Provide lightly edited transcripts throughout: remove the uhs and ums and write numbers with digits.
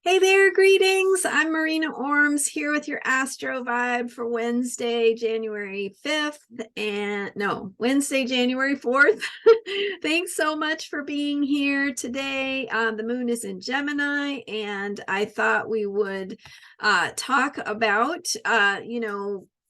Hey there, greetings. I'm Marina Ormes here with your Astro vibe for Wednesday, January 5th, and no, Wednesday, January 4th. Thanks so much for being here today. The moon is in Gemini, and I thought we would talk about,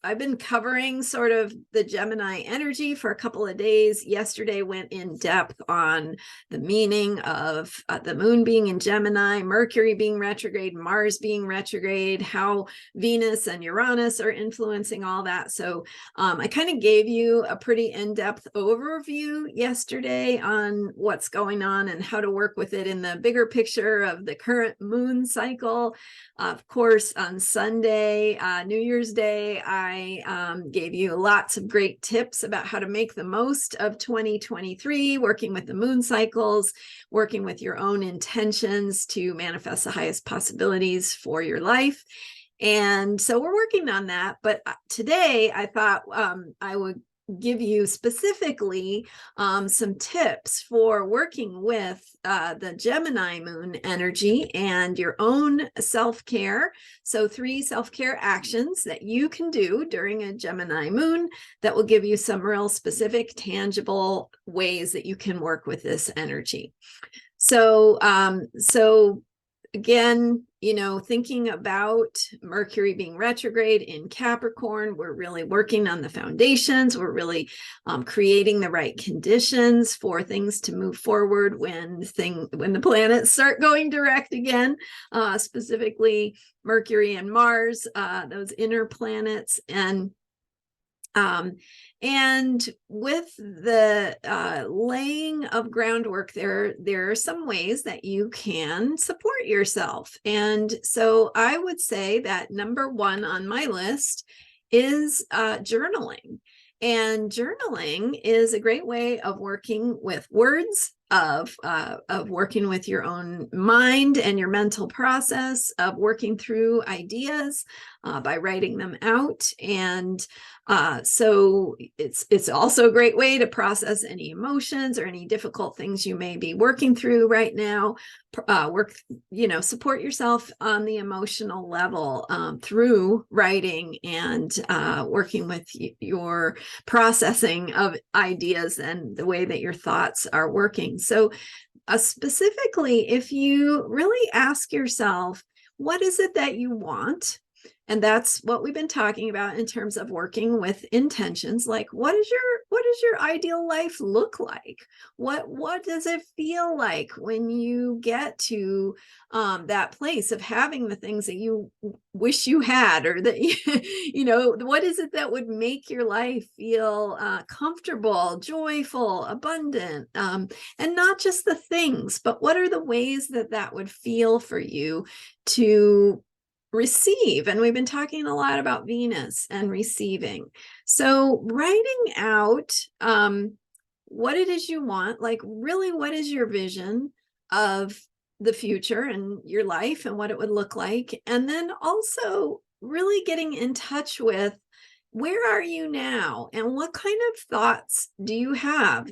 I've been covering sort of the Gemini energy for a couple of days. Yesterday went in depth on the meaning of the moon being in Gemini, Mercury being retrograde, Mars being retrograde, how Venus and Uranus are influencing all that. So I kind of gave you a pretty in-depth overview yesterday on what's going on and how to work with it in the bigger picture of the current moon cycle. Of course, on Sunday, New Year's Day, I gave you lots of great tips about how to make the most of 2023, working with the moon cycles, working with your own intentions to manifest the highest possibilities for your life. And so we're working on that. But today I thought I would give you specifically some tips for working with the Gemini moon energy and your own self-care. So 3 self-care actions that you can do during a Gemini moon that will give you some real specific, tangible ways that you can work with this energy. So again, thinking about Mercury being retrograde in Capricorn, we're really working on the foundations. We're really creating the right conditions for things to move forward when the planets start going direct again, specifically Mercury and Mars, those inner planets. And with the laying of groundwork, there are some ways that you can support yourself. And so I would say that number 1 on my list is journaling. And journaling is a great way of working with words, of working with your own mind and your mental process, of working through ideas by writing them out. And so it's also a great way to process any emotions or any difficult things you may be working through right now. Support yourself on the emotional level through writing and working with your processing of ideas and the way that your thoughts are working. So specifically, if you really ask yourself, what is it that you want? And that's what we've been talking about in terms of working with intentions. Like, what does your ideal life look like? What does it feel like when you get to that place of having the things that you wish you had, or that what is it that would make your life feel comfortable, joyful, abundant, and not just the things, but what are the ways that would feel for you to receive? And we've been talking a lot about Venus and receiving. So writing out what it is you want, like really what is your vision of the future and your life and what it would look like. And then also really getting in touch with, where are you now? And what kind of thoughts do you have?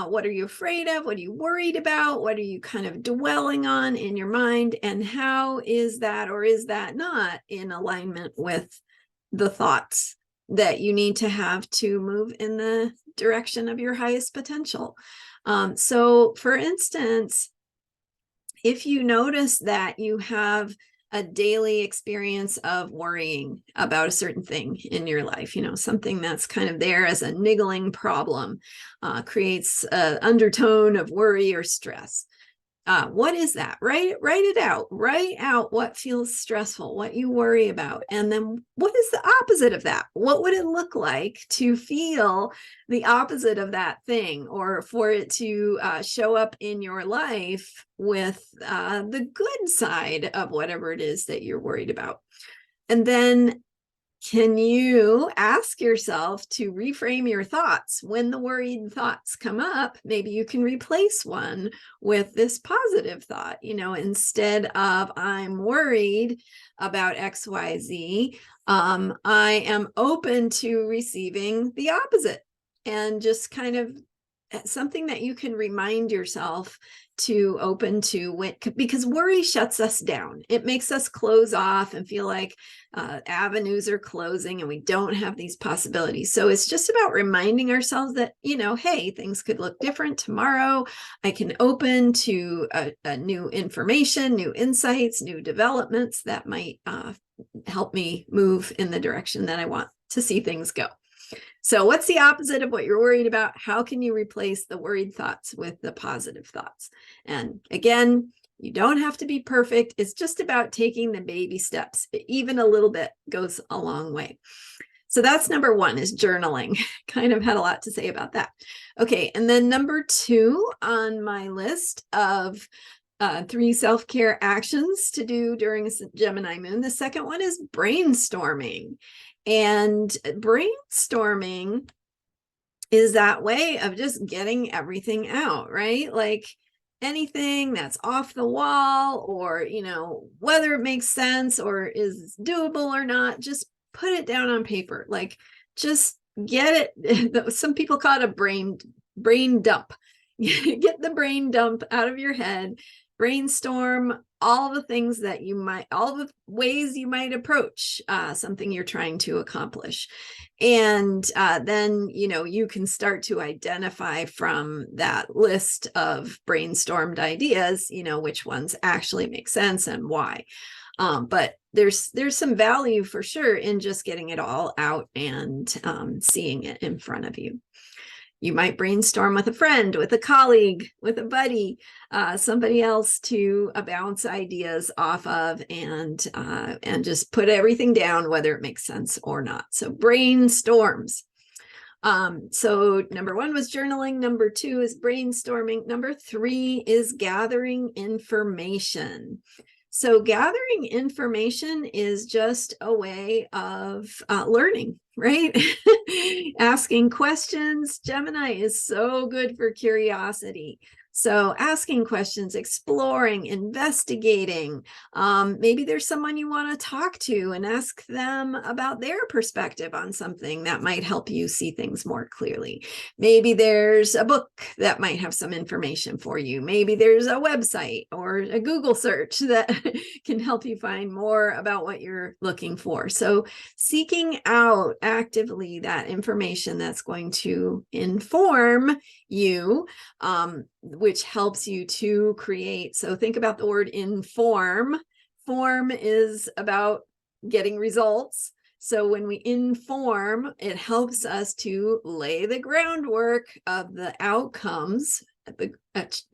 What are you afraid of? What are you worried about? What are you kind of dwelling on in your mind? And how is that, or is that not, in alignment with the thoughts that you need to have to move in the direction of your highest potential? So for instance, if you notice that you have a daily experience of worrying about a certain thing in your life, something that's kind of there as a niggling problem, creates an undertone of worry or stress. What is that? Write it out. Write out what feels stressful, what you worry about. And then what is the opposite of that? What would it look like to feel the opposite of that thing, or for it to show up in your life with the good side of whatever it is that you're worried about? And then can you ask yourself to reframe your thoughts? When the worried thoughts come up, maybe you can replace one with this positive thought, instead of I'm worried about XYZ, I am open to receiving the opposite, and just kind of something that you can remind yourself to open to, because worry shuts us down. It makes us close off and feel like avenues are closing and we don't have these possibilities. So it's just about reminding ourselves that, hey, things could look different tomorrow. I can open to a new information, new insights, new developments that might help me move in the direction that I want to see things go. So what's the opposite of what you're worried about? How can you replace the worried thoughts with the positive thoughts? And again, you don't have to be perfect. It's just about taking the baby steps. Even a little bit goes a long way. So that's number one, is journaling. Kind of had a lot to say about that. Okay, and then number two on my list of 3 self-care actions to do during a Gemini moon, the second one is brainstorming. And brainstorming is that way of just getting everything out, right? Like anything that's off the wall, or, whether it makes sense or is doable or not, just put it down on paper. Like, just get it. Some people call it a brain dump. Get the brain dump out of your head. Brainstorm all the things that all the ways you might approach something you're trying to accomplish. And then, you can start to identify from that list of brainstormed ideas, which ones actually make sense and why. But there's some value for sure in just getting it all out and seeing it in front of you. You might brainstorm with a friend, with a colleague, with a buddy, somebody else to bounce ideas off of, and just put everything down, whether it makes sense or not. So brainstorms. So number one was journaling. Number two is brainstorming. Number three is gathering information. So gathering information is just a way of learning, right? Asking questions. Gemini is so good for curiosity. So asking questions, exploring, investigating. Maybe there's someone you want to talk to and ask them about their perspective on something that might help you see things more clearly. Maybe there's a book that might have some information for you. Maybe there's a website or a Google search that can help you find more about what you're looking for. So seeking out actively that information that's going to inform you, which helps you to create. So think about the word inform. Form is about getting results. So when we inform, it helps us to lay the groundwork of the outcomes, the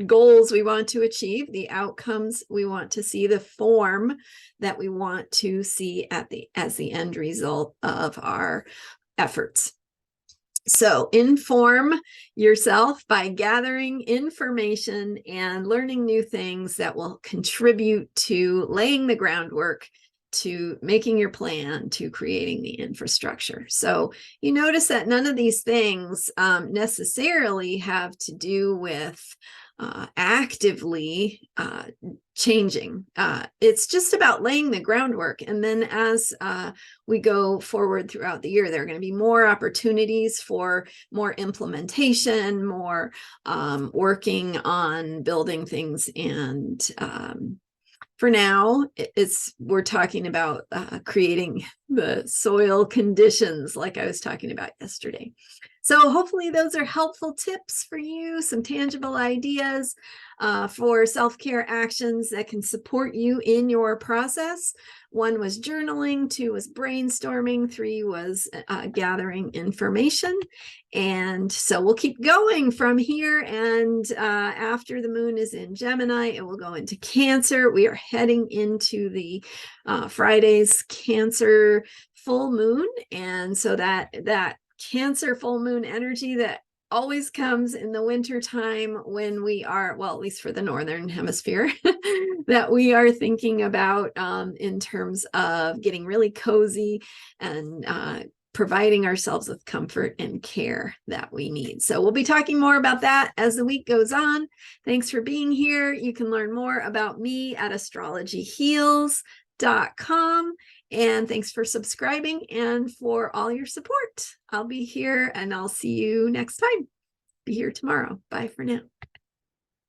goals we want to achieve, the outcomes we want to see, the form that we want to see as the end result of our efforts. So inform yourself by gathering information and learning new things that will contribute to laying the groundwork, to making your plan, to creating the infrastructure. So you notice that none of these things necessarily have to do with actively changing. It's just about laying the groundwork. And then as we go forward throughout the year, there are going to be more opportunities for more implementation, more working on building things. And for now, we're talking about creating the soil conditions like I was talking about yesterday. So hopefully those are helpful tips for you, some tangible ideas for self-care actions that can support you in your process. 1 was journaling, 2 was brainstorming, 3 was gathering information. And so we'll keep going from here. And after the moon is in Gemini, it will go into Cancer. We are heading into the Friday's Cancer full moon. And so that Cancer full moon energy that always comes in the winter time when we are, well, at least for the Northern Hemisphere, that we are thinking about in terms of getting really cozy and providing ourselves with comfort and care that we need. So we'll be talking more about that as the week goes on. Thanks for being here. You can learn more about me at astrologyheals.com. And thanks for subscribing and for all your support. I'll be here and I'll see you next time. be here tomorrow. Bye for now.